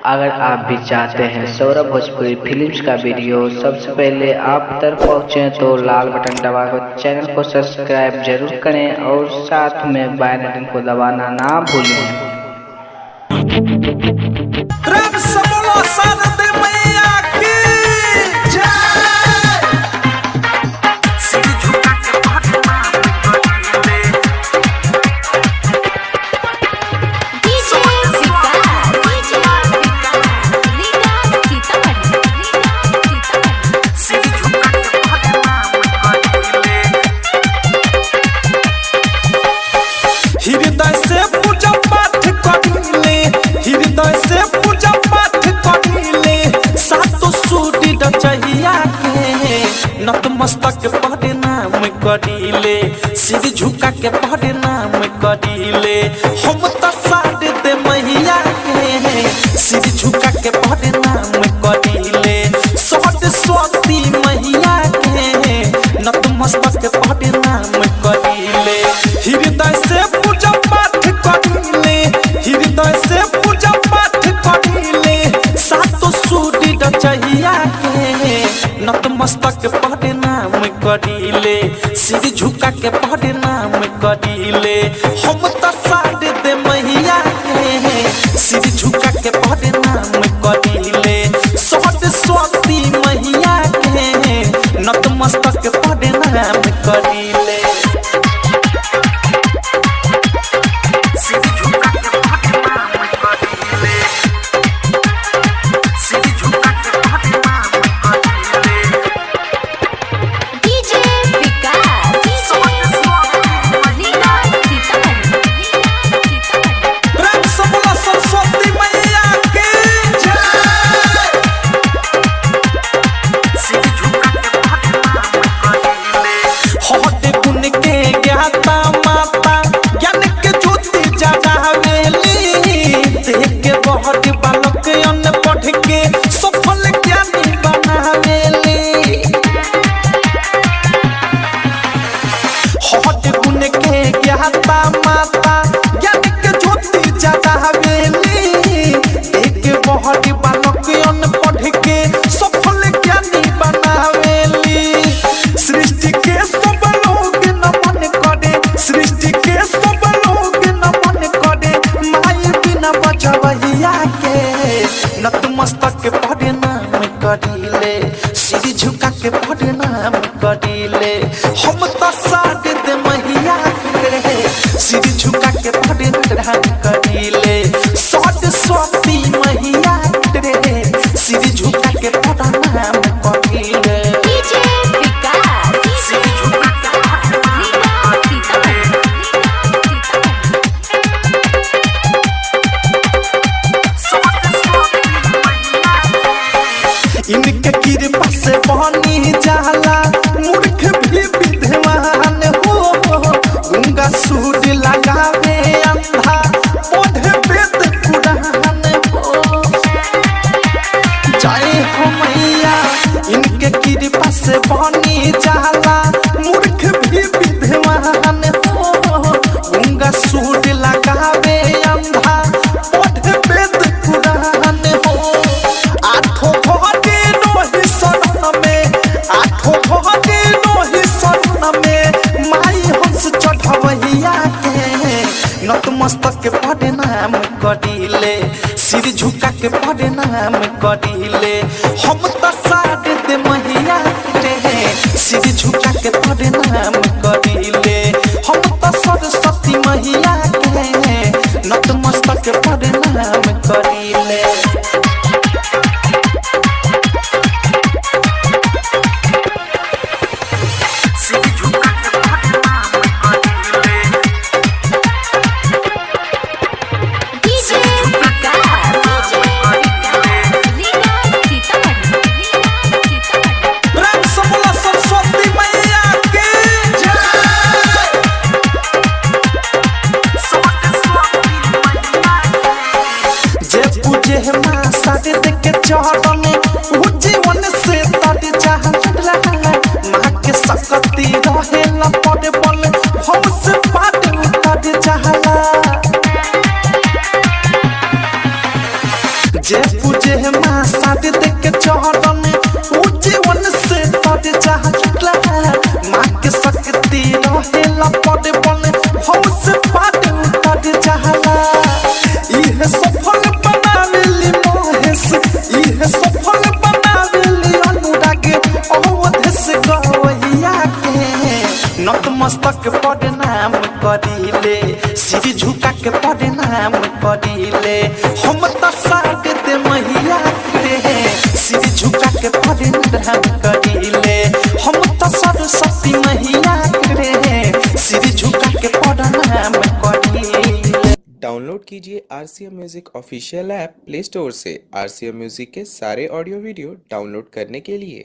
अगर आप भी चाहते हैं सौरभ भोजपुरी फिल्म्स का वीडियो सबसे पहले आप तक पहुंचे तो लाल बटन दबाकर चैनल को सब्सक्राइब जरूर करें और साथ में बेल आइकन को दबाना ना भूलें। नतमस्तक पढ़े नाम करीले, सिर झुका के पढ़े नाम करीले। हम तो साथ दे मैया के सिर झुका के पढ़े नाम करीले। सरस्वती मैया के नतमस्तक पढ़े नाम करीले। हृदय से पूजा पाठ करीले, हृदय से पूजा पाठ करीले। सातो सूरी रचैया के नतमस्तक पढ़े नाम करीले, सिर झुका के पढ़े नाम करीले। हम तो साथ दे मैया के सिर झुका के पढ़े नाम करीले। सरस्वती मैया के नतमस्तक पढ़े नाम करीले। नतमस्तक पढ़े नाम करीले, सिर झुका के पढ़े नाम करीले। हम तो साथ दे मैया के सिर झुका के पढ़े नाम करीले। सरस्वती मैया के सिर झुका के पढ़े नाम करीले। इनके कृपा से बनी जाला मूर्ख भी विद्वान हो। गंगा सूद लगावे अंधा पढ़े वेद कुरान हो। जय हो मैया इनके कृपा से बनी जाला मूर्ख भी विद्वान हो। गंगा सूद लगावे अंधा पढ़े वेद कुरान हो। आठों नतमस्तक पढ़े नाम करीले, सिर झुका के पढ़े नाम करीले। हम तो साथ दे मैया के सिर झुका के पढ़े नाम करीले। हम तो सरस्वती मैया के नतमस्तक पढ़े नाम करीले। जे पूजे माँ शादी देख के चढ़न ऊ जीवन से तोड़ जाला माँ के शक्ति रहेला पड़े बने हौस पाट उतर जाला इहे सफल बनावेली महेश इहे सफल बनावेली अनुराग अवधेश गवैया के नतमस्तक प्रणाम करिले सिर झुका के प्रणाम करिले हम त साथ दे मैया के सिर झुका के प्रणाम करिले हम त सरस्वती मैया के सिर झुका के प्रणाम करिले। डाउनलोड कीजिए RCM music official app play store से। RCM म्यूजिक के सारे ऑडियो वीडियो डाउनलोड करने के लिए